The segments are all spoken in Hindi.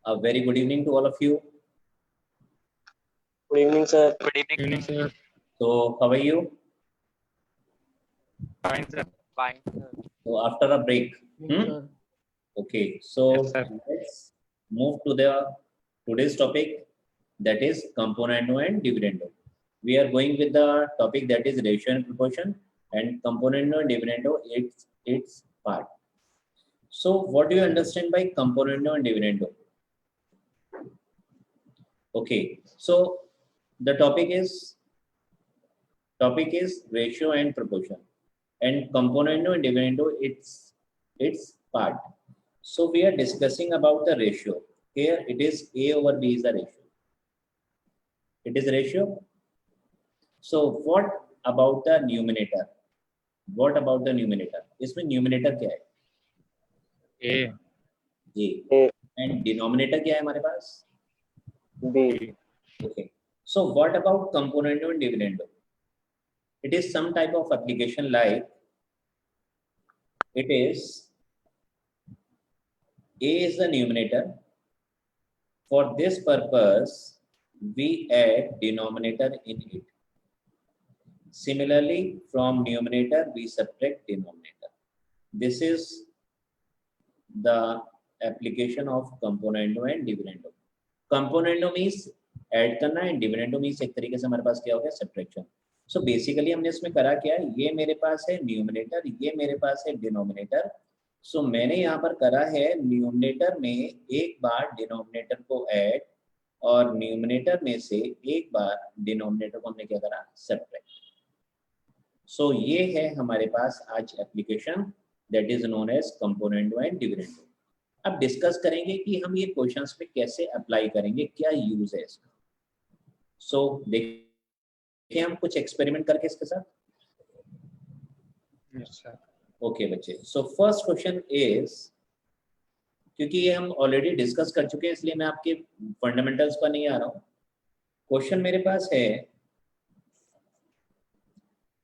A very good evening to all of you. Good evening, sir. Good evening, sir. So, how are you? Fine, sir. Fine, sir. So, after a break. Okay. So, Yes, sir. let's move to the today's topic, that is componendo and dividendo. We are going with the topic that is ratio and proportion, and componendo and dividendo its part. So, what do you understand by componendo and dividendo? Okay. So, the topic is ratio and proportion, and componendo and dividendo its part. So we are discussing about the ratio. Here it is A over B is the ratio. It is ratio. So what about the numerator? What about the numerator? इसमें numerator क्या है? A. A. A. And denominator क्या है हमारे पास? B. Okay. So what about componendo and dividendo? It is some type of application like it is A is the numerator. For this purpose, we add denominator in it. Similarly, from numerator, we subtract denominator. This is the application of componendo and dividendo. Componendo means add करना and dividendo means एक तरीके से हमारे पास क्या हो गया subtraction. So basically हमने इसमें करा क्या है, ये मेरे पास है numerator, ये मेरे पास है denominator. So मैंने यहाँ पर करा है numerator में एक बार denominator को add और numerator में से एक बार denominator को हमने क्या करा subtract. So ये है हमारे पास आज application that is known as componendo and dividendo. अब डिस्कस करेंगे कि हम ये क्वेश्चंस पे कैसे अप्लाई करेंगे, क्या यूज है इसका. सो देखिए हम कुछ एक्सपेरिमेंट करके इसके साथ. Yes, sir. ओके बच्चे. सो फर्स्ट क्वेश्चन इज, क्योंकि ये हम ऑलरेडी डिस्कस कर चुके हैं इसलिए मैं आपके फंडामेंटल्स पर नहीं आ रहा हूँ. क्वेश्चन मेरे पास है,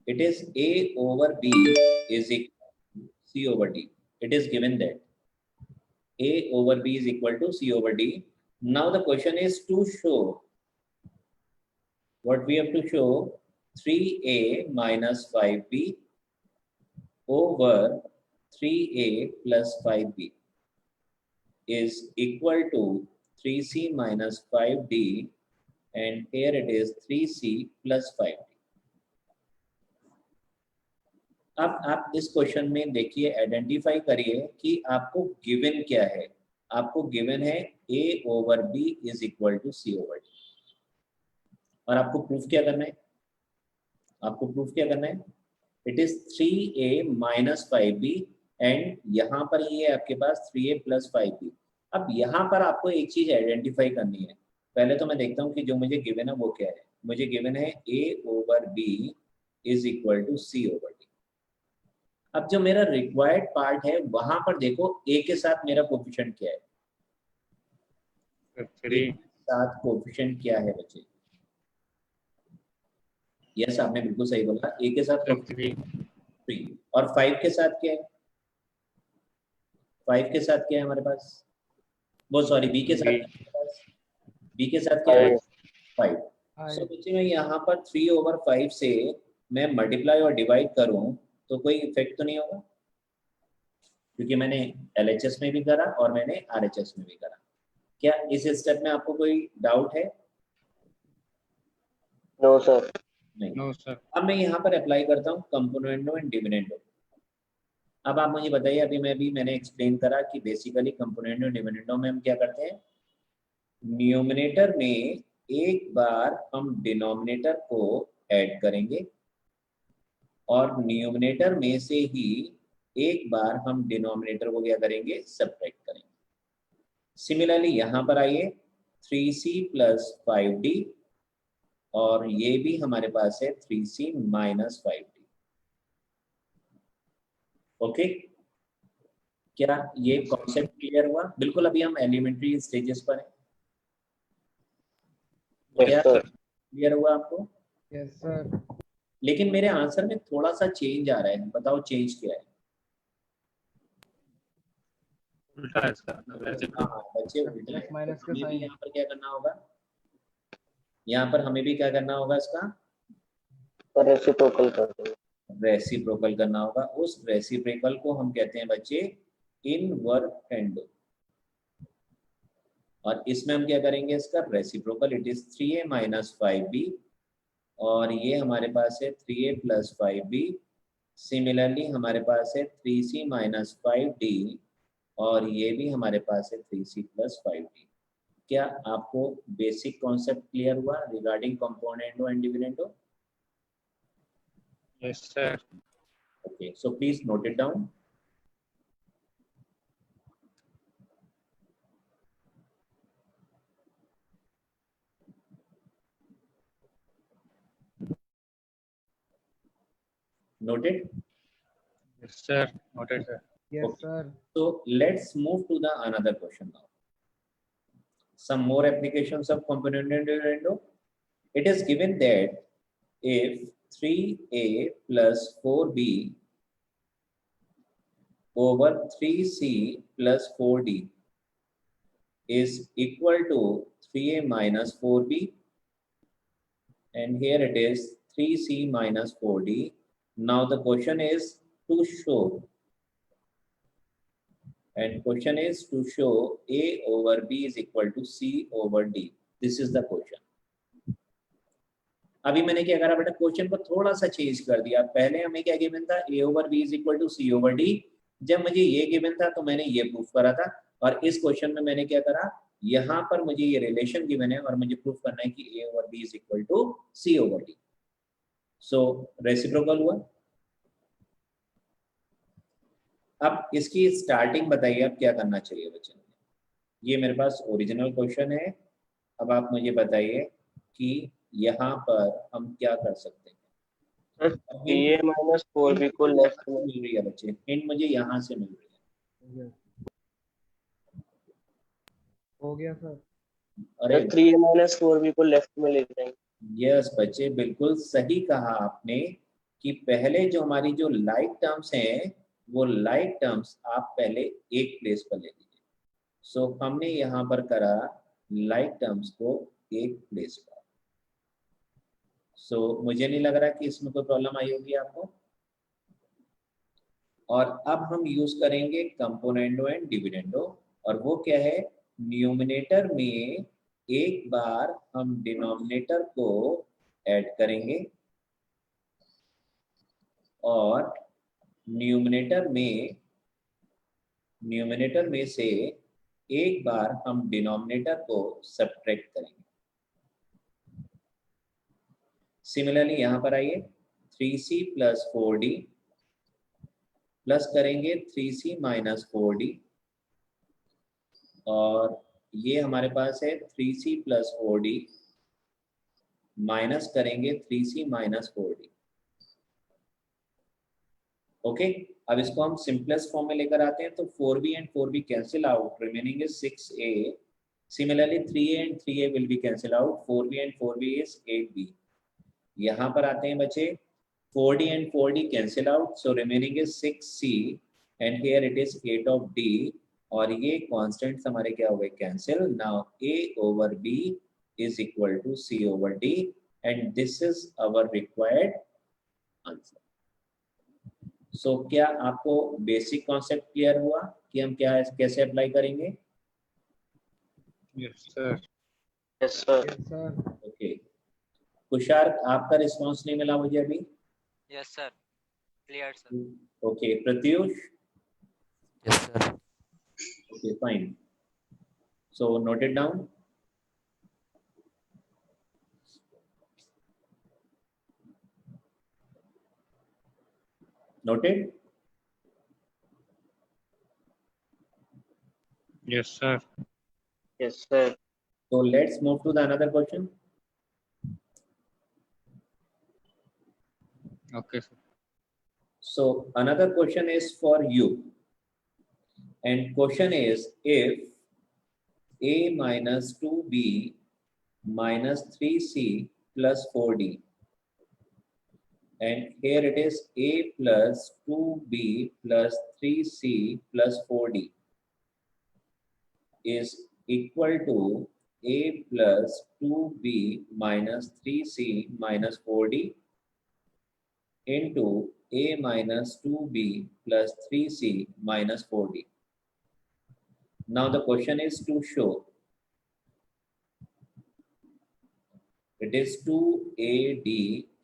it is A over B is equal to C over D. It is given that A over B is equal to C over D. Now the question is to show, what we have to show, 3A minus 5B over 3A plus 5B is equal to 3C minus 5D, and here it is 3C plus 5D. अब आप इस क्वेश्चन में देखिए, आइडेंटिफाई करिए कि आपको गिवन क्या है. आपको गिवन है A over B is equal to C over D, और आपको प्रूफ क्या करना है? आपको प्रूफ क्या करना है? It is 3A minus 5B, and यहाँ पर ये आपके पास 3A प्लस 5B. अब यहाँ पर आपको एक चीज आइडेंटिफाई करनी है. पहले तो मैं देखता हूँ कि जो मुझे गिवन है वो क्या है. मुझे गिवन है A over B is equal to C over D. अब जो मेरा रिक्वायर्ड पार्ट है वहां पर देखो A के साथ मेरा कोफिशिएंट क्या है. 3. साथ कोफिशिएंट क्या है बच्चे? यस, आपने बिल्कुल सही बोला. A के साथ 3, और 5 के साथ क्या है? 5 के साथ क्या है हमारे पास? वो सॉरी, B के साथ, B के साथ क्या है? 5. सो बच्चे मैं यहाँ पर 3 ओवर 5 से मैं मल्टीप्लाई और डिवाइड करूं तो कोई इफेक्ट तो नहीं होगा, क्योंकि मैंने LHS में भी करा और मैंने RHS में भी करा. क्या इस स्टेप में आपको कोई डाउट है? No, sir. नहीं. No, sir. अब मैं यहाँ पर अप्लाई करता हूँ कंपोनेंडो एंड डिविडेंडो. अब आप मुझे बताइए, अभी मैंने एक्सप्लेन करा कि बेसिकली कंपोनेंडो एंड डिविडेंडो में हम क्या करते हैं, न्यूमरेटर में एक बार हम डिनोमिनेटर को ऐड करेंगे और न्यूमरेटर में से ही एक बार हम डिनोमिनेटर को क्या करेंगे, सब्ट्रैक्ट करेंगे. सिमिलरली यहाँ पर आइए, 3C प्लस 5D, और ये भी हमारे पास है 3C माइनस 5D. ओके, क्या ये कॉन्सेप्ट क्लियर हुआ? बिल्कुल, अभी हम एलिमेंट्री स्टेजेस पर हैं. क्या क्लियर हुआ आपको? Yes, sir. लेकिन मेरे आंसर में थोड़ा सा चेंज आ रहा है. बताओ चेंज क्या है? उल्टा है इसका वैसे हाँ बच्चे उल्टा है, प्लस माइनस तो का हमें भी साइन। यहाँ पर क्या करना होगा, यहाँ पर हमें भी क्या करना होगा, इसका रेसिप्रोकल कर देंगे। रेसिप्रोकल करना होगा। उस रेसिप्रोकल को हम कहते हैं बच्चे इनवर्टेंडो, और इसमें हम क्या करेंगे, इसका reciprocal, it is 3a minus 5b, और ये हमारे पास है 3a प्लस 5b। सिमिलरली हमारे पास है 3c माइनस 5d, और ये भी हमारे पास है 3c प्लस 5d। क्या आपको बेसिक कॉन्सेप्ट क्लियर हुआ regarding componendo and dividendo? Yes sir. Okay, so please note it down. Noted. Yes sir noted sir. Yes, Okay. sir. So let's move to the another question now. Some more applications of component and dividendo. It is given that if 3a plus 4b over 3c plus 4d is equal to 3a minus 4b, and here it is 3c minus 4d. Now the question is to show, and question is to show a over b is equal to c over d. This is the question. अभी मैंने क्या करा बेटा, क्वेश्चन को थोड़ा सा चेंज कर दिया। पहले हमें क्या गिवन था, a over b is equal to c over d। जब मुझे ये गिवन था तो मैंने ये प्रूफ करा था, और इस क्वेश्चन में मैंने क्या करा, यहाँ पर मुझे ये रिलेशन गिवन है और मुझे प्रूफ करना है कि a over b is equal to c over d। So reciprocal हुआ। अब इसकी स्टार्टिंग बताइए, अब क्या करना चाहिए बच्चों? ये मेरे पास ओरिजिनल क्वेश्चन है। अब आप मुझे बताइए कि यहाँ पर हम क्या कर सकते हैं। बी ए माइनस 4b को लेफ्ट में मिल रही है बच्चे, हिंट मुझे यहाँ से मिल रही है। हो गया सर। अरे 3a माइनस 4b को लेफ्ट में ले जाएंगे। यस बच्चे, बिल्कुल सही कहा आपने कि पहले जो हमारी जो लाइक टर्म्स हैं, वो लाइक टर्म्स आप पहले एक प्लेस पर ले लीजिए। सो हमने यहाँ पर करा लाइक टर्म्स को एक प्लेस पर। सो मुझे नहीं लग रहा कि इसमें कोई प्रॉब्लम आई होगी आपको। और अब हम यूज करेंगे कंपोनेंडो एंड डिविडेंडो, और वो क्या है, न्यूमिनेटर में एक बार हम डिनोमिनेटर को ऐड करेंगे, और न्यूमिनेटर में से एक बार हम डिनोमिनेटर को सब्ट्रैक्ट करेंगे। सिमिलरली यहाँ पर आइए, 3c प्लस 4d प्लस करेंगे 3c माइनस 4d, और ये हमारे पास है 3c प्लस 4d माइनस करेंगे 3c माइनस 4d। ओके, अब इसको हम सिंपलेस्ट फॉर्म में लेकर आते हैं, तो 4b and 4b cancel out, remaining is 6a। Similarly 3a and 3a will be cancel out, 4b and 4b is 8b। यहाँ पर आते हैं बच्चे, 4d and 4d cancel out, so remaining is 6c, and here it is 8 of d, और ये constants हमारे क्या हो गए, cancel। Now a over b is equal to c over d, and this is our required answer. So क्या आपको बेसिक कॉन्सेप्ट क्लियर हुआ कि हम क्या कैसे अप्लाई करेंगे? Yes sir. Yes sir. Yes, sir. Okay, Tushar आपका रिस्पॉन्स नहीं मिला मुझे अभी। Yes, sir. Clear, sir. Okay, Pratyush. Yes, sir. Okay, fine. So note it down. Noted? Yes sir. Yes sir. So let's move to the another question. Okay sir. So another question is for you. And question is, if a minus 2b minus 3c plus 4d, and here it is a plus 2b plus 3c plus 4d, is equal to a plus 2b minus 3c minus 4d into a minus 2b plus 3c minus 4d. Now the question is to show it is 2ad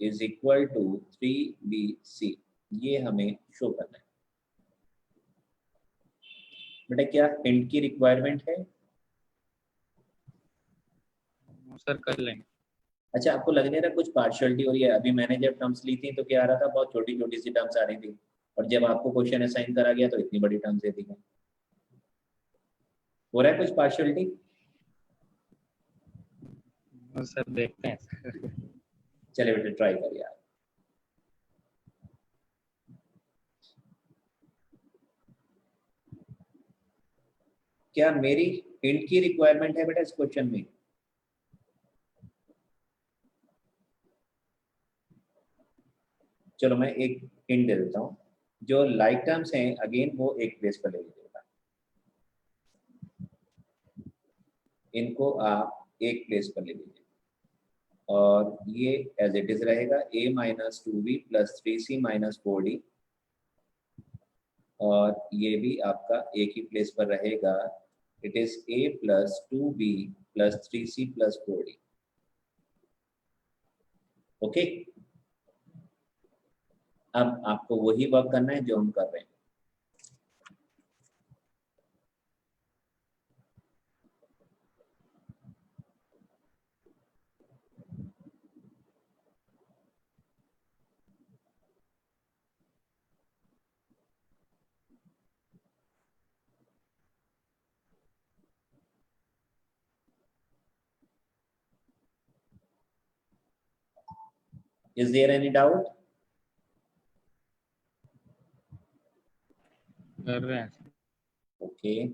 is equal to 3bc. ये हमें शो करना है। बेटा क्या हिंट की रिक्वायरमेंट है? सर कर लेंगे। अच्छा, आपको लग नहीं रहा कुछ पार्शियलिटी हो रही है? अभी मैंने जब टर्म्स ली थी तो क्या आ रहा था, बहुत छोटी छोटी सी टर्म्स आ रही थी, और जब आपको क्वेश्चन असाइन करा गया तो इतनी बड़ी टर्म्स दे दी गई। हो रहा है कुछ पार्शियलिटी? सर देखते हैं। चले बेटे ट्राई करिए आप। क्या मेरी हिंट की रिक्वायरमेंट है बेटा इस क्वेश्चन में? चलो मैं एक हिंट दे देता हूँ, जो लाइक टर्म्स हैं अगेन वो एक प्लेस पर ले लीजिएगा, इनको आप एक प्लेस पर ले लीजिए और ये एज इट इज रहेगा a minus 2b plus 3c minus 4d, और ये भी आपका एक ही प्लेस पर रहेगा, it is a plus 2b plus 3c plus 4d। Okay, अब आपको वही वर्क करना है जो हम कर रहे हैं। Is there any doubt? कर रहे हैं। Okay.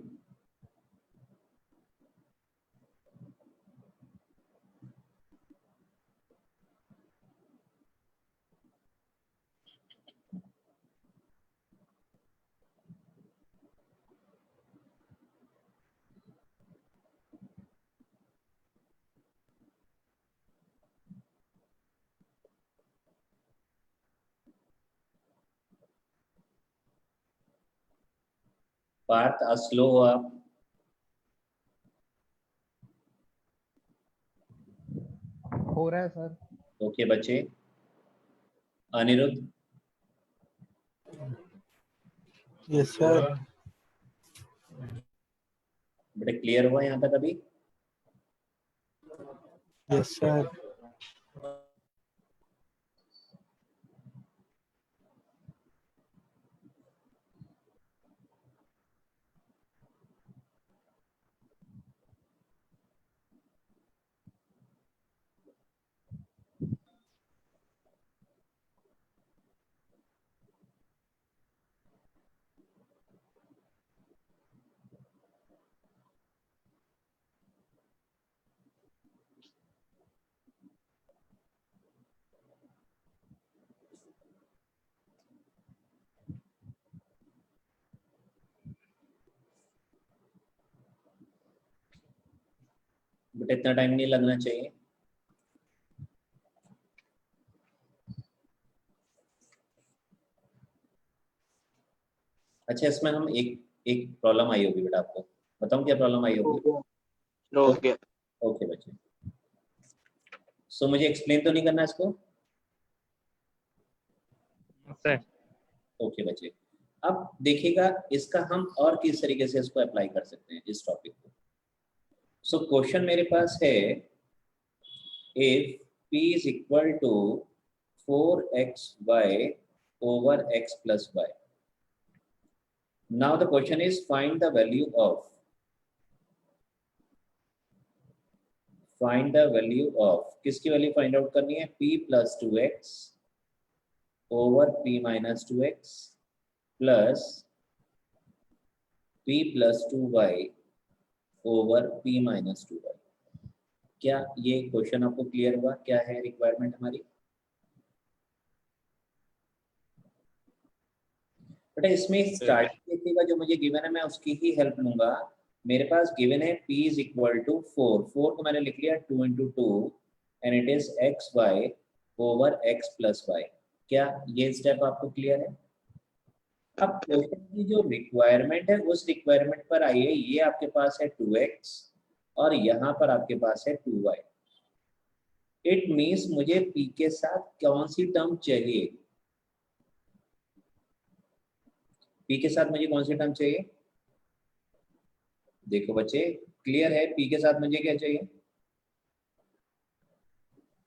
पार्थ स्लो हो आप। हो रहा है सर। ओके बच्चे, अनिरुद्ध? Yes sir. बेटा क्लियर हुआ यहाँ तक अभी? Yes sir. बेटा इतना टाइम नहीं लगना चाहिए। अच्छा, इसमें हम एक प्रॉब्लम आई होगी बेटा, आपको बताऊं क्या प्रॉब्लम आई होगी? हो गया। ओके बच्चे, सो मुझे एक्सप्लेन तो नहीं करना इसको? सर ओके बच्चे, अब देखिएगा इसका हम और किस तरीके से इसको अप्लाई कर सकते हैं इस टॉपिक को। सो क्वेश्चन मेरे पास है, if p is equal to 4xy over x plus y. Now the question is find the value of किसकी वैल्यू फाइंड आउट करनी है? p plus 2x over p minus 2x plus p plus 2y over p minus 2y। क्या ये क्वेश्चन आपको क्लियर हुआ? क्या है रिक्वायरमेंट हमारी? बेटा इसमें स्टार्टिंग देखिएगा जो मुझे गिवन है मैं उसकी ही हेल्प लूंगा, मेरे पास गिवन है p इज इक्वल टू 4 को मैंने लिख लिया 2 into 2 and it is x y over x plus y. क्या ये स्टेप आपको क्लियर है? अब क्वेश्चन की जो रिक्वायरमेंट है उस रिक्वायरमेंट पर आइए। ये आपके पास है 2x और यहाँ पर आपके पास है 2y। इट मीन्स मुझे p के साथ कौन सी टर्म चाहिए? p के साथ मुझे कौन सी टर्म चाहिए? देखो बच्चे, क्लियर है? p के साथ मुझे क्या चाहिए?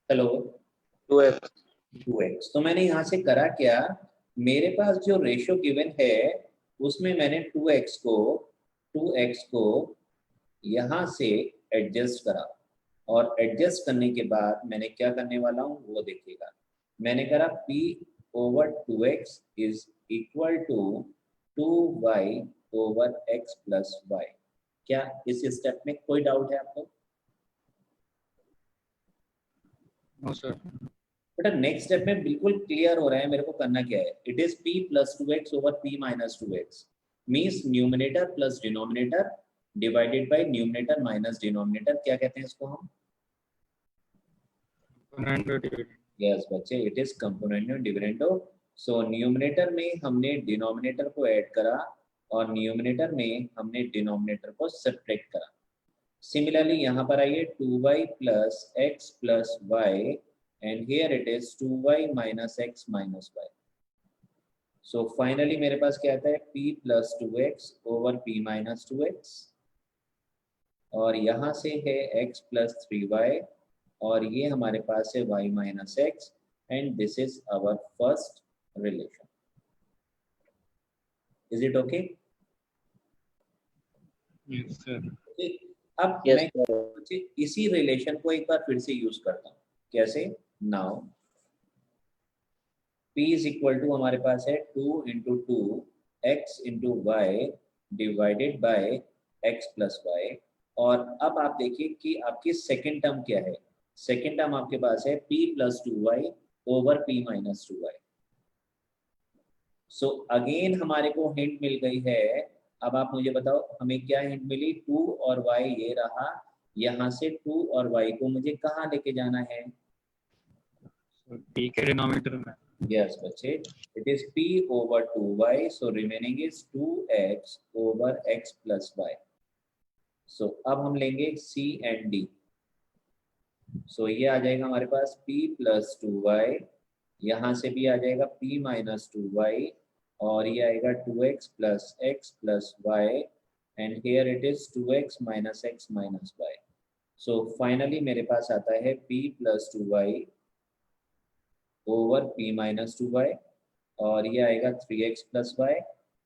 Hello, 2x 2x। तो मैंने यहाँ से करा क्या, मेरे पास जो रेशियो गिवन है उसमें मैंने 2x को यहाँ से एडजस्ट करा और एडजस्ट करने के बाद मैंने क्या करने वाला हूँ वो देखिएगा। मैंने करा p over 2x is equal to 2y over x plus y। क्या इस स्टेप में कोई डाउट है आपको? No sir. बेटा नेक्स्ट स्टेप में बिल्कुल क्लियर हो रहा है मेरे को करना क्या है। It is p plus 2x over p minus 2x means numerator plus denominator divided by numerator minus denominator. क्या कहते हैं इसको हम? यस बच्चे, it is component dividendo. So numerator में हमने डिनोमिनेटर को ऐड करा और न्यूमिनेटर में हमने डिनोमिनेटर को सब्ट्रैक्ट करा। सिमिलरली यहाँ पर आइए 2y plus x plus y and here it is 2y minus x minus y. So finally मेरे पास क्या आता है p plus 2x over p minus 2x और यहाँ से है x plus 3y और ये हमारे पास है y minus x and this is our first relation. Is it okay? Yes sir. अब Yes, मैं इसी रिलेशन को एक बार फिर से यूज करता हूँ। कैसे? Now p is equal to हमारे पास है 2 into 2 x into y divided by x plus y. और अब आप देखिए कि आपकी सेकेंड टर्म क्या है। सेकेंड टर्म आपके पास है p plus 2y over p minus 2y। So again हमारे को हिंट मिल गई है। अब आप मुझे बताओ हमें क्या हिंट मिली? 2 और y ये रहा, यहाँ से 2 और y को मुझे कहाँ लेके जाना है? p के डिनोमिनेटर में। Yes, बच्चे, it is p over 2y, so remaining is 2x over x plus y. So अब हम लेंगे c and d. So ये आ जाएगा हमारे पास p plus 2y, यहाँ से भी आ जाएगा p minus 2y और ये आएगा 2x plus x plus y and here it is 2x minus x minus y. So finally मेरे पास आता है p plus 2y over p minus 2y और ये आएगा 3x प्लस y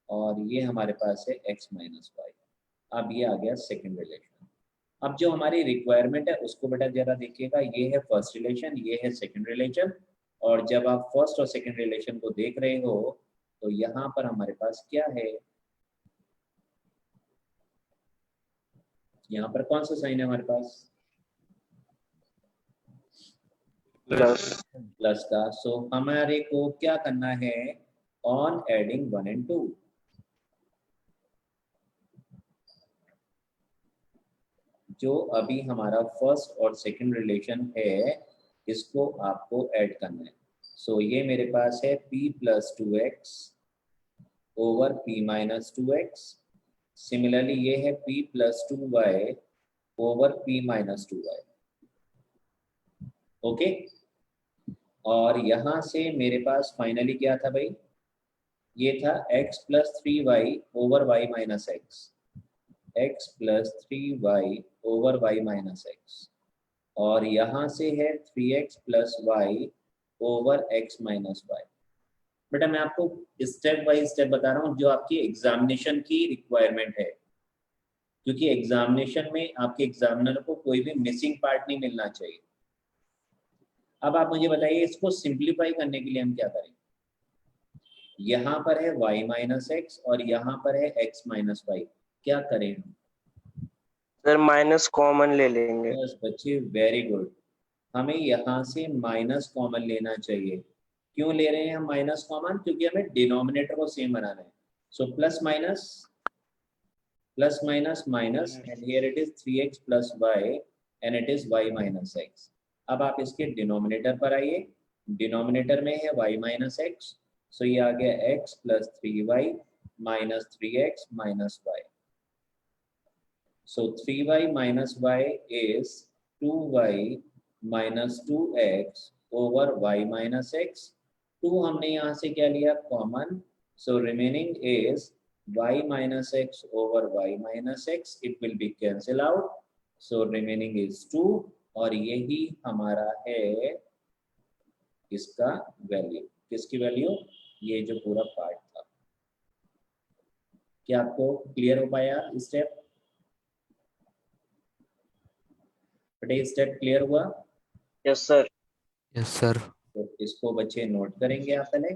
और ये हमारे पास है x माइनस y। अब ये आ गया सेकंड रिलेशन। अब जो हमारी रिक्वायरमेंट है उसको बेटा जरा देखिएगा। ये है फर्स्ट रिलेशन, ये है सेकंड रिलेशन। और जब आप फर्स्ट और सेकंड रिलेशन को देख रहे हो तो यहाँ पर हमारे पास क्या है? यहाँ पर कौन सा साइन है हमारे पास? प्लस का। सो हमारे को क्या करना है? On adding 1 and 2। जो अभी हमारा फर्स्ट और सेकंड रिलेशन है इसको आपको ऐड करना है। सो ये मेरे पास है p plus 2x over p minus 2x। Similarly ये है p plus 2y over p minus 2y। Okay, और यहाँ से मेरे पास फाइनली क्या था भाई? ये था x plus 3y over y minus x, x plus 3y over y minus x और यहाँ से है 3x plus y over x minus y। बेटा मैं आपको स्टेप बाय स्टेप बता रहा हूँ जो आपकी एग्जामिनेशन की रिक्वायरमेंट है, क्योंकि एग्जामिनेशन में आपके एग्जामिनर को कोई भी मिसिंग पार्ट नहीं मिलना चाहिए। अब आप मुझे बताइए इसको सिंप्लीफाई करने के लिए हम क्या करें? यहाँ पर है y माइनस एक्स और यहाँ पर है x माइनस वाई। क्या करें हम? सर माइनस कॉमन ले लेंगे। बस बच्चे, वेरी गुड। हमें यहाँ से माइनस कॉमन लेना चाहिए। क्यों ले रहे हैं हम माइनस कॉमन? क्योंकि हमें डिनोमिनेटर को सेम बनाना है। So plus minus plus minus minus and here it is 3x plus y and it is y minus x. अब आप इसके डिनोमिनेटर पर आइए, डिनोमिनेटर में है y minus x, सो ये आ गया x plus 3y minus 3x minus y. So 3y minus y is 2y minus 2x over y minus x. 2 हमने यहाँ से क्या लिया common, so remaining is y minus x over y minus x. It will be cancel out, so remaining is 2 और यही हमारा है इसका वैल्यू. किसकी वैल्यू? ये जो पूरा पार्ट था. क्या आपको क्लियर हो पाया स्टेप? बटे स्टेप क्लियर हुआ? Yes sir. Yes sir. तो इसको बच्चे नोट करेंगे आप पहले.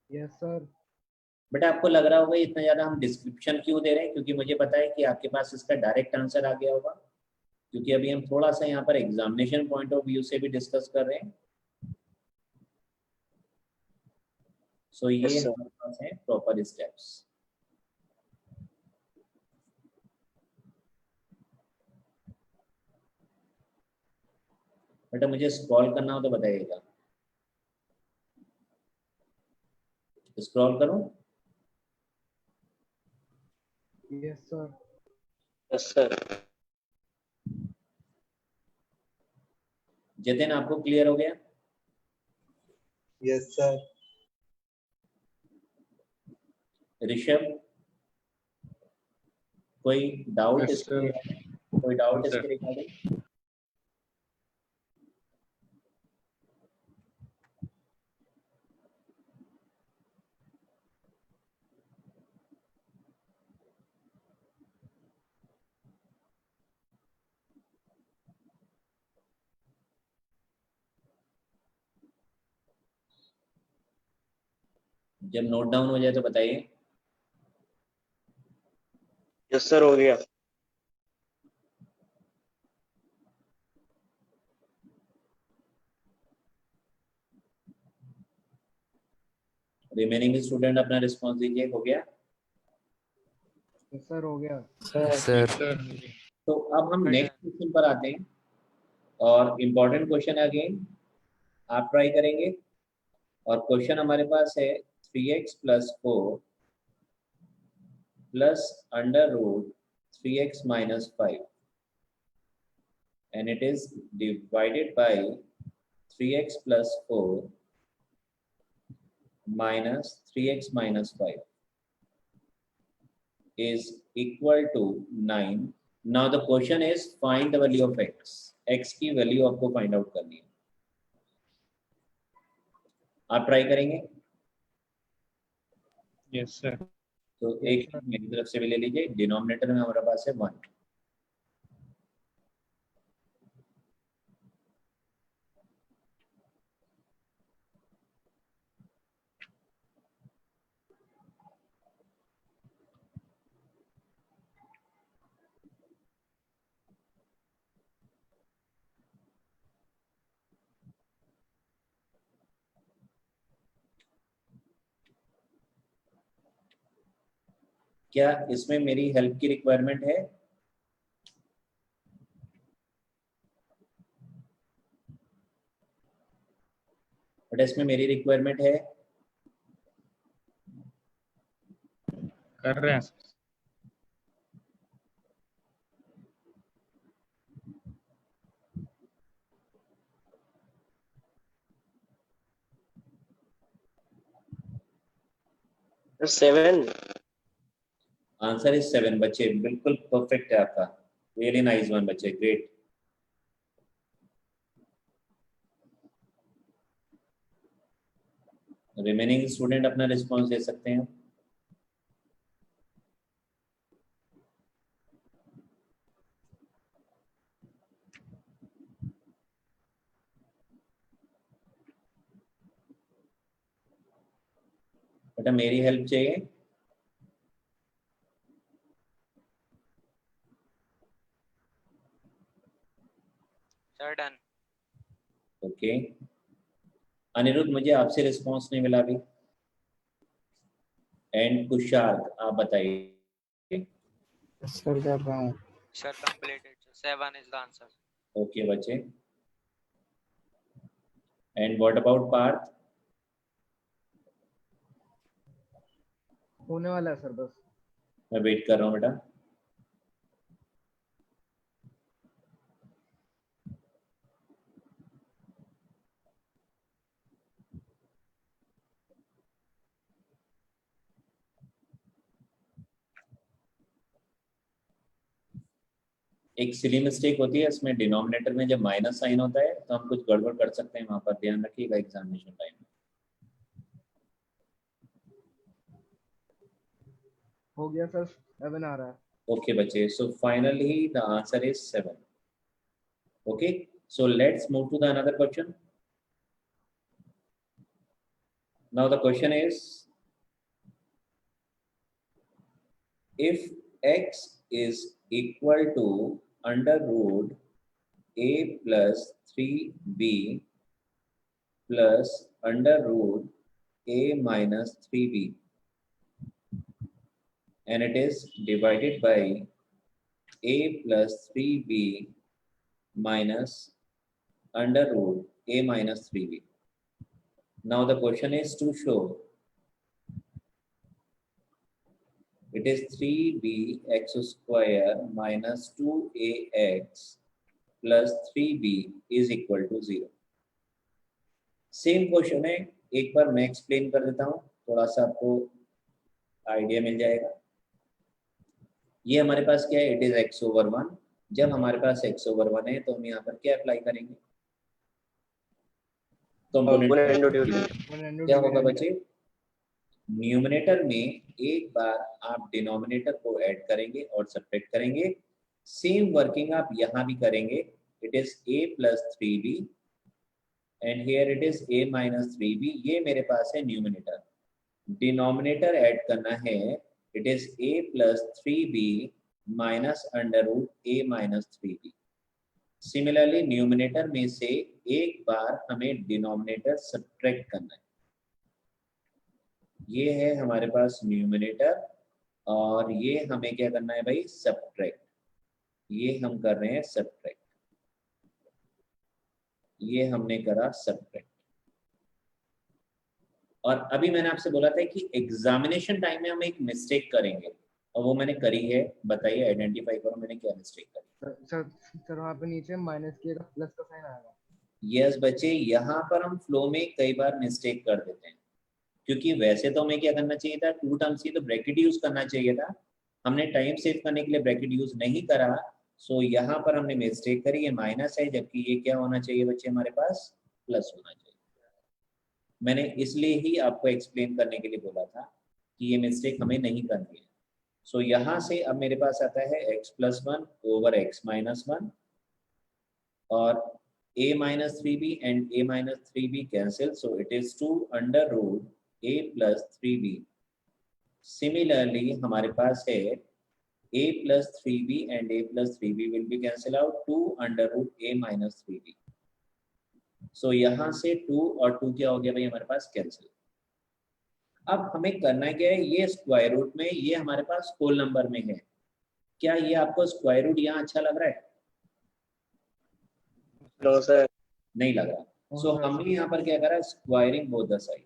Yes sir. बेटा आपको लग रहा होगा इतना ज्यादा हम डिस्क्रिप्शन क्यों दे रहे हैं, क्योंकि मुझे पता है कि आपके पास इसका डायरेक्ट आंसर आ गया होगा, क्योंकि अभी हम थोड़ा सा यहाँ पर एग्जामिनेशन पॉइंट ऑफ व्यू से भी डिस्कस कर रहे हैं. सो ये Yes, sir. हमारे पास है प्रॉपर स्टेप्स. बेटा मुझे स्क्रॉल करना हो तो बताइएगा. स्क्रॉल करूं? Yes sir. Yes sir. Jitin आपको क्लियर हो गया? Yes sir. ऋषभ कोई डाउट? Yes, sir. कोई डाउट Yes, sir. इसके रिगार्डिंग? जब नोट डाउन हो जाए तो बताइए. यस सर, हो गया। रिमेनिंग स्टूडेंट अपना रिस्पॉन्स दीजिए. हो गया? यस सर, हो गया। Yes sir. Sir. तो अब हम नेक्स्ट क्वेश्चन पर आते हैं और इम्पोर्टेंट क्वेश्चन अगेन आप ट्राई करेंगे. और क्वेश्चन हमारे पास है 3x plus 4 plus under root 3x minus 5 and it is divided by 3x plus 4 minus 3x minus 5 is equal to 9. Now the question is find the value of x. x की वैल्यू आपको फाइंड आउट करनी है. आप ट्राई करेंगे? Yes, sir. तो एक मेरी तरफ से भी ले लीजिए. डिनोमिनेटर में हमारे पास है 1. क्या इसमें मेरी हेल्प की रिक्वायरमेंट है? बट इसमें मेरी रिक्वायरमेंट है? कर रहे हैं sir. सेवन। Answer is 7. बच्चे बिल्कुल परफेक्ट है आपका. रियली नाइस वन बच्चे, ग्रेट. रिमेनिंग स्टूडेंट अपना रिस्पॉन्स दे सकते हैं. बेटा मेरी हेल्प चाहिए. Sir, done. ओके. अनिरुद्ध मुझे आपसे रिस्पॉन्स नहीं मिला अभी. एंड कुशाल आप बताइए. सर कर रहा हूँ। Sir, completed. 7 is the answer. Okay बच्चे, एंड व्हाट अबाउट पार्थ? होने वाला है सर बस। मैं वेट कर रहा हूँ बेटा। एक सिली मिस्टेक होती है इसमें, डिनोमिनेटर में जब माइनस साइन होता है तो हम कुछ गड़बड़ कर सकते हैं, वहां पर ध्यान रखिएगा एग्जामिनेशन टाइम में। हो गया सर, 7 आ रहा है। Okay, bache. So finally, the answer is 7. Okay. So let's move to the another question. Now the question is, if x is equal to under root a plus 3b plus under root a minus 3b, and it is divided by a plus 3b minus under root a minus 3b. Now the question is to show it is 3bx square minus 2ax plus 3b is equal to 0. Same question है, एक बार मैं एक्सप्लेन कर देता हूँ, थोड़ा सा आपको आइडिया मिल जाएगा। ये हमारे पास क्या है, इट इज x ओवर 1। जब हमारे पास x ओवर 1 है तो हम यहाँ पर क्या अप्लाई करेंगे, Component duty. क्या होगा बच्चे, न्यूमरेटर में एक बार आप डिनोमिनेटर को ऐड करेंगे और सब्ट्रैक्ट करेंगे। सेम वर्किंग आप यहाँ भी करेंगे। It is a plus 3b and here it is a minus 3b। ये मेरे पास है न्यूमरेटर। डिनोमिनेटर ऐड करना है, it is a plus 3b minus under root a minus 3b। Similarly numerator में से एक बार हमें डिनोमिनेटर सब्ट्रैक्ट करना है। ये है हमारे पास न्यूमरेटर और ये हमें क्या करना है भाई, सब्ट्रैक्ट। ये हम कर रहे हैं सब्ट्रैक्ट, ये हमने करा सब्ट्रैक्ट। और अभी मैंने आपसे बोला था कि एग्जामिनेशन टाइम में हम एक मिस्टेक करेंगे और वो मैंने करी है। बताइए, आइडेंटिफाई करो मैंने क्या मिस्टेक करी। सर वहाँ पे नीचे माइनस के प्लस का साइन आएगा। यस बच्चे, यहाँ पर हम फ्लो में कई बार मिस्टेक कर देते हैं, क्योंकि वैसे तो हमें क्या करना चाहिए था, टू टर्म्स की तो ब्रैकेट यूज करना चाहिए था। हमने टाइम सेव करने के लिए ब्रैकेट यूज नहीं करा, सो यहाँ पर हमने मिस्टेक करी। ये माइनस है जबकि ये क्या होना चाहिए बच्चे, हमारे पास प्लस होना चाहिए। मैंने इसलिए ही आपको एक्सप्लेन करने के लिए बोला था कि ये मिस्टेक हमें नहीं करनी है। सो यहाँ से अब मेरे पास आता है x plus 1 over x minus 1 और a minus 3b and a minus 3b cancel, so it is 2 under root a plus 3b। Similarly हमारे पास है a plus 3b and a plus 3b will be cancel out, 2 under root a minus 3b। So यहाँ से 2 और 2 क्या हो गया भाई हमारे पास, कैंसिल। अब हमें करना क्या है, ये स्क्वायर रूट में ये हमारे पास होल नंबर में है। क्या ये आपको स्क्वायर रूट यहाँ अच्छा लग रहा है? No, sir. नहीं लग रहा। सो हमने यहाँ पर क्या करा, स्क्वायरिंग बोथ द साइड।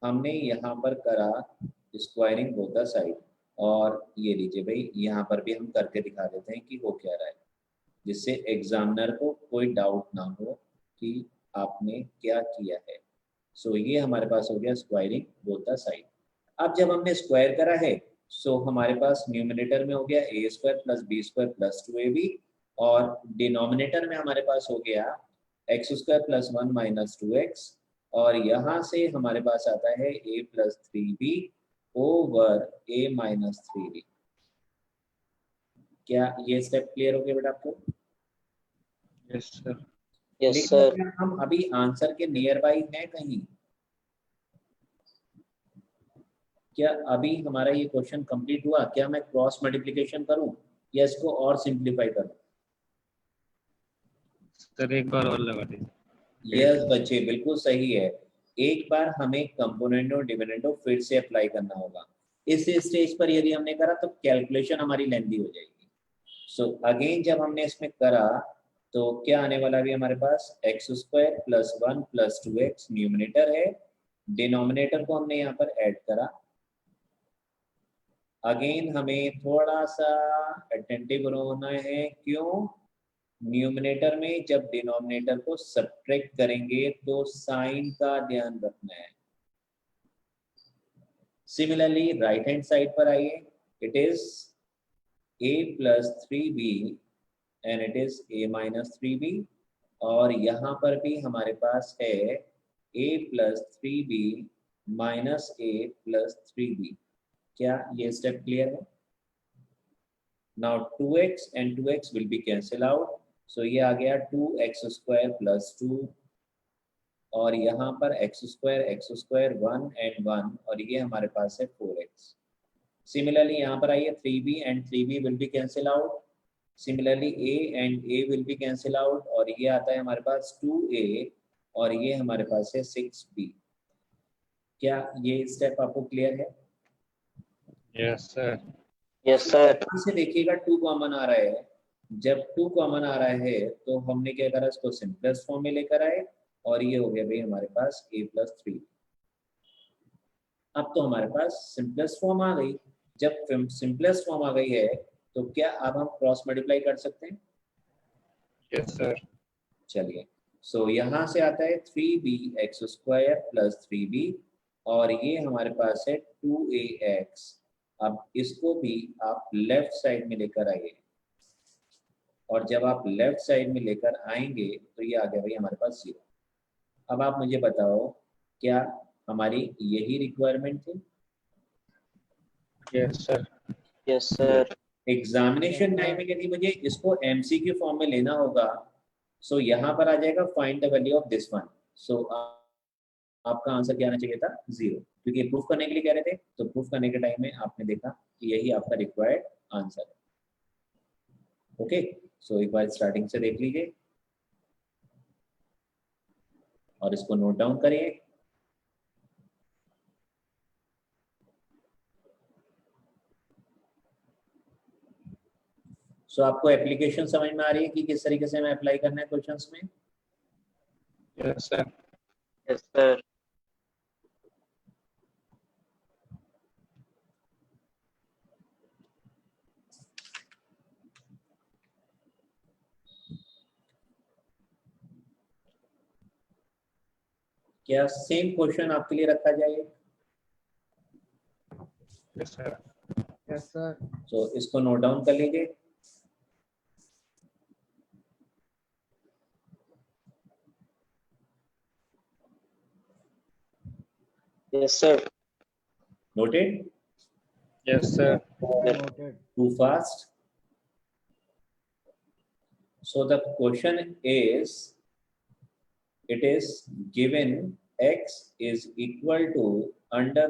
हमने यहाँ पर करा स्क्वायरिंग बोथ द साइड और ये लीजिए भाई, यहाँ पर भी हम करके दिखा देते हैं कि हो क्या रहा है, जिससे एग्जामिनर को कोई डाउट ना हो कि आपने क्या किया है। सो ये हमारे पास हो गया स्क्वायरिंग बोथ द साइड। अब जब हमने स्क्वायर करा है, सो हमारे पास न्यूमरेटर में हो गया a square plus b square plus 2ab और डिनोमिनेटर में हमारे पास हो गया x square plus 1 minus 2x और यहाँ से हमारे पास आता है a plus 3b over a minus 3b। क्या ये स्टेप क्लियर हो गया बेटा आपको? Yes sir. Yes, लेकिन sir. क्या हम अभी आंसर के नियर बाई हैं कहीं? क्या अभी हमारा ये क्वेश्चन कंप्लीट हुआ? क्या मैं क्रॉस मल्टीप्लिकेशन करूं या इसको और सिंप्लीफाई करूं? सर एक बार और लगा दीजिए। यस बच्चे, बिल्कुल सही है। एक बार हमें कंपोनेंट और डिविडेंड फिर से अप्लाई करना होगा। इस स्टेज पर यदि हमने करा तो कैलकुलेशन हमारी लेंथी हो जाएगी। सो अगेन जब हमने इसमें करा तो क्या आने वाला भी हमारे पास x² + 1 + 2x न्यूमरेटर है, डिनोमिनेटर को हमने यहाँ पर ऐड करा। अगेन हमें थोड़ा सा अटेंटिव होना है, क्यों? न्यूमरेटर में जब डिनोमिनेटर को सब्ट्रैक्ट करेंगे तो साइन का ध्यान रखना है। सिमिलरली राइट हैंड साइड पर आइए, it is a + 3b and it is a - 3b, और यहाँ पर भी हमारे पास है a + 3b - a + 3b। क्या ये स्टेप क्लियर है? Now 2x and 2x will be cancel out, सो ये आ गया 2x² + 2, और यहाँ पर x² 1 and 1, और ये हमारे पास है 4x। सिमिलरली यहाँ पर आइए 3b and 3b will be cancel out, similarly a and a will be cancel out, और ये आता है हमारे पास 2a, और ये हमारे पास है 6b। क्या ये स्टेप आपको क्लियर है? Yes, sir. Yes sir. से देखिएगा 2 कॉमन आ रहा है, जब 2 कॉमन आ रहा है तो हमने क्या करा, इसको सिंपलेस्ट फॉर्म में लेकर आए, और ये हो गया भाई हमारे पास a + 3। अब तो हमारे पास सिंपलेस्ट फॉर्म आ गई। जब सिंपलेस्ट फॉर्म आ गई है तो क्या अब हम क्रॉस मल्टीप्लाई कर सकते हैं? Yes, sir. चलिए, सो यहाँ से आता है 3bx² + 3b, और ये हमारे पास है 2ax। अब इसको भी आप लेफ्ट साइड में लेकर आइए, और जब आप लेफ्ट साइड में लेकर आएंगे तो ये आ गया भाई हमारे पास 0। अब आप मुझे बताओ, क्या हमारी यही रिक्वायरमेंट थी? Yes, sir. Yes sir. Examination time में यदि मुझे इसको एमसीक्यू फॉर्म में लेना होगा, सो यहाँ पर आ जाएगा find the value of this one. So आपका आंसर क्या आना चाहिए था? 0, क्योंकि प्रूफ करने के लिए कह रहे थे, तो प्रूफ करने के टाइम में आपने देखा कि यही आपका रिक्वायर्ड आंसर है। ओके, सो एक बार स्टार्टिंग से देख लीजिए और इसको नोट डाउन करिए। सो आपको एप्लीकेशन समझ में आ रही है कि किस तरीके से हमें अप्लाई करना है क्वेश्चंस में? Yes, sir. Yes sir. क्या सेम क्वेश्चन आपके लिए रखा जाए? Yes, sir. Yes sir. So इसको नोट डाउन कर लीजिए। Yes sir. Noted? Yes, sir. Noted. Too fast? So the question is, it is given x is equal to √a²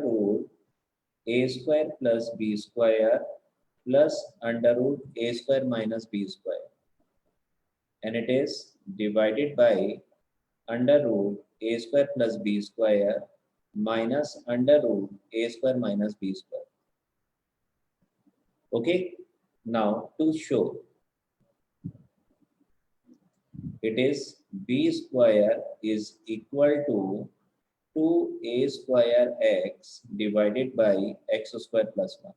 + b² plus √a² - b², and it is divided by √a² + b² minus √a² - b². Okay, now to show, it is b² is equal to 2a² divided by x² + 1.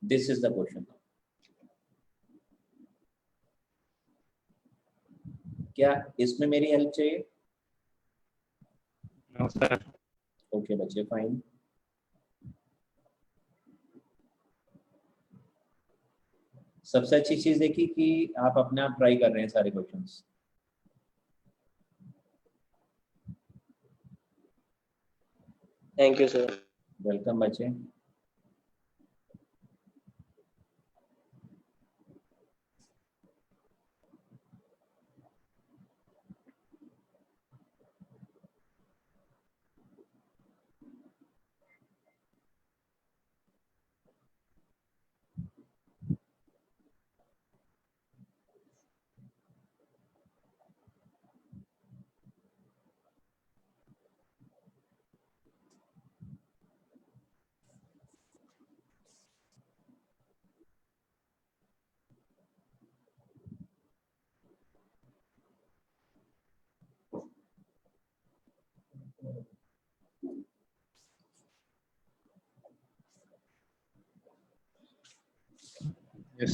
This is the question. क्या इसमें मेरी हेल्प चाहिए? No, sir. ओके बच्चे, फाइन। सबसे अच्छी चीज देखी कि आप अपने आप ट्राई कर रहे हैं सारे questions. Thank you sir. Welcome बच्चे।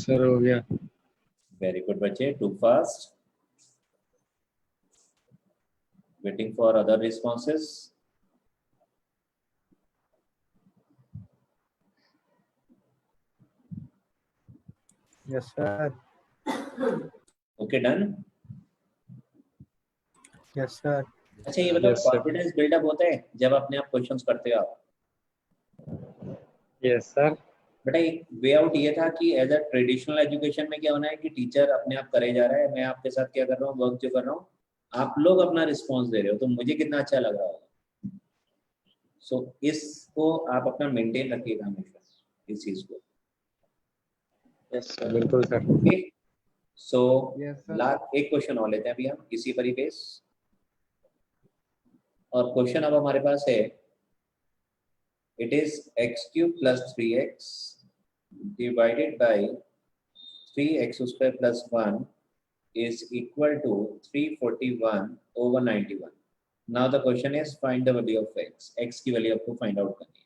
यस सर हो गया. वेरी गुड बच्चे, too fast. Waiting for other responses. Yes sir. Okay, done. Yes sir. अच्छा ये बताओ, Yes, sir. कॉन्फिडेंस बिल्डअप होता है जब अपने आप क्वेश्चंस करते हो आप? Yes sir. बेटा एक वे आउट ये था कि एज अ ट्रेडिशनल एजुकेशन में क्या होना है कि टीचर अपने आप करे जा रहा है, मैं आपके साथ क्या कर रहा हूँ, वर्क जो कर रहा हूँ, आप लोग अपना रिस्पॉन्स दे रहे हो, तो मुझे कितना अच्छा लग रहा होगा. सो इसको आप अपना मेंटेन रखिएगा हमेशा, इस चीज को. Yes sir. बिल्कुल सर. ओके, सो Yes, sir. लास्ट एक क्वेश्चन और लेते हैं अभी हम इसी पर ही बेस. और क्वेश्चन अब हमारे पास है, it is x³ + 3x divided by 3x² + 1 is equal to 341/91. Now the question is find the value of x. x की वैल्यू आपको फाइंड आउट करनी है.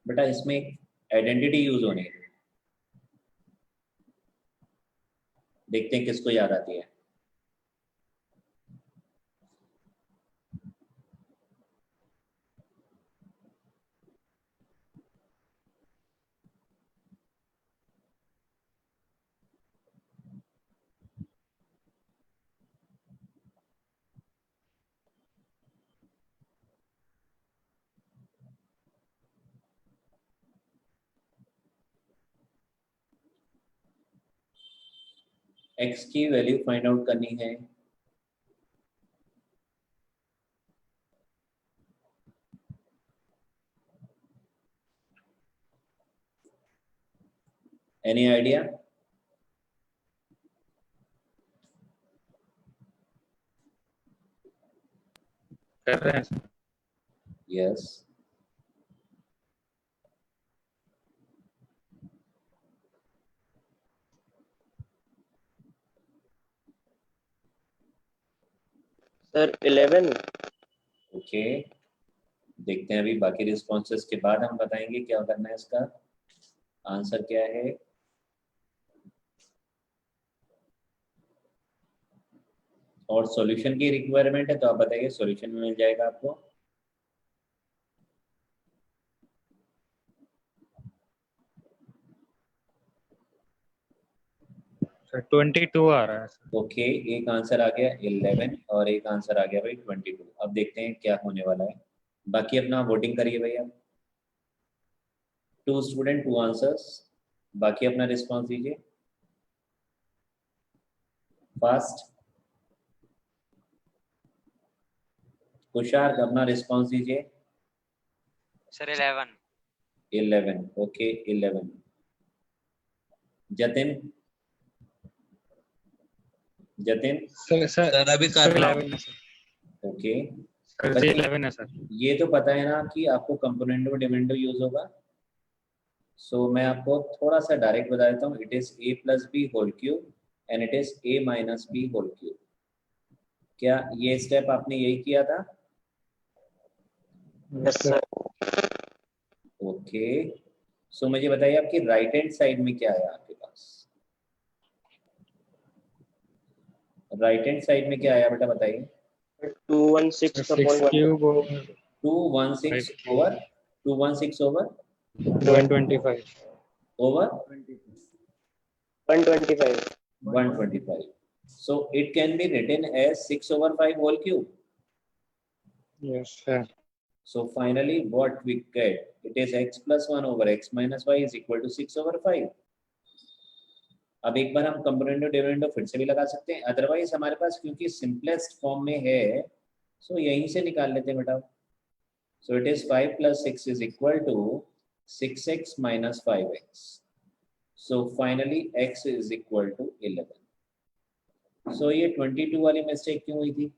बेटा इसमें एक आइडेंटिटी यूज होनी है, देखते हैं किसको याद आती है. x की वैल्यू फाइंड आउट करनी है. Any idea? कर रहे हैं सर. यस. सर 11. ओके, देखते हैं अभी बाकी रिस्पॉन्सेस के बाद हम बताएंगे क्या करना है. इसका आंसर क्या है? और सॉल्यूशन की रिक्वायरमेंट है तो आप बताइए, सॉल्यूशन में मिल जाएगा आपको. सर 22 आ रहा है सर. ओके, एक आंसर आ गया 11 और एक आंसर आ गया भाई 22. अब देखते हैं क्या होने वाला है. बाकी अपना वोटिंग करिए भाई आप. 2 स्टूडेंट 2 आंसर्स. बाकी अपना रिस्पॉन्स दीजिए फास्ट. तुषार अपना रिस्पॉन्स दीजिए. Sir 11. 11. Okay 11. Jatin. Jatin. Sir अभी कर रहा हूँ. 11 है सर. ओके, सर जी 11 है सर. ये तो पता है ना कि आपको कंपोनेंटो डिविडेंडो यूज होगा. सो मैं आपको थोड़ा सा डायरेक्ट बता देता हूँ. It is a + b whole cube and it is a - b whole cube. क्या ये स्टेप आपने यही किया था? Yes sir. ओके, सो मुझे बताइए आपकी राइट हैंड साइड में क्या है आपके पास? राइट हैंड साइड में क्या आया बेटा बताइए? 216 6 cube over 216 over 216 over 125. over 125. 125. So it can be written as 6/5 whole cube. Yes sir. So finally what we get, it is x + 1 over x - y is equal to 6/5. अब एक बार हम कंपोनेंट डिविडेंड फिर से भी लगा सकते हैं, अदरवाइज हमारे पास क्योंकि सिंपलेस्ट फॉर्म में है सो यहीं से निकाल लेते हैं बेटा. सो it is 5 + 6 is equal to 6x - 5x. So finally x is equal to 11. So ये 22 वाली मिस्टेक क्यों हुई थी?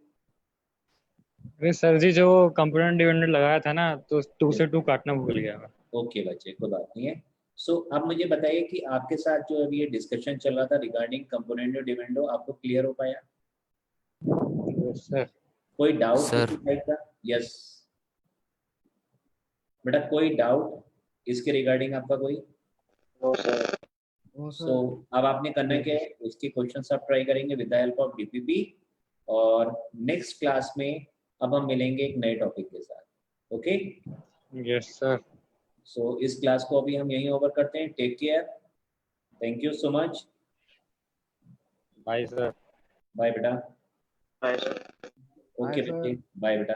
अरे सर जी जो कंपोनेंट डिविडेंड लगाया था ना तो 2 से 2 काटना भूल गया मैं. ओके बच्चे, कोई बात नहीं है. सो अब मुझे बताइए कि आपके साथ जो अभी ये डिस्कशन चल रहा था रिगार्डिंग कंपोनेंट डिविडेंड, आपको क्लियर हो पाया? Yes sir. कोई डाउट Sir. किसी टाइप का? यस बेटा, कोई डाउट इसके रिगार्डिंग आपका कोई? No sir. वो सो सर अब आपने करना क्या है, उसके क्वेश्चंस आप ट्राई करेंगे with the help of DPP, और नेक्स्ट क्लास में अब हम मिलेंगे एक नए टॉपिक के साथ. Okay, yes sir. सो इस क्लास को अभी हम यहीं ओवर करते हैं. Take care, thank you so much, bye sir. Bye बेटा. Bye sir. Okay Bye, sir. बच्चे, बाय बेटा.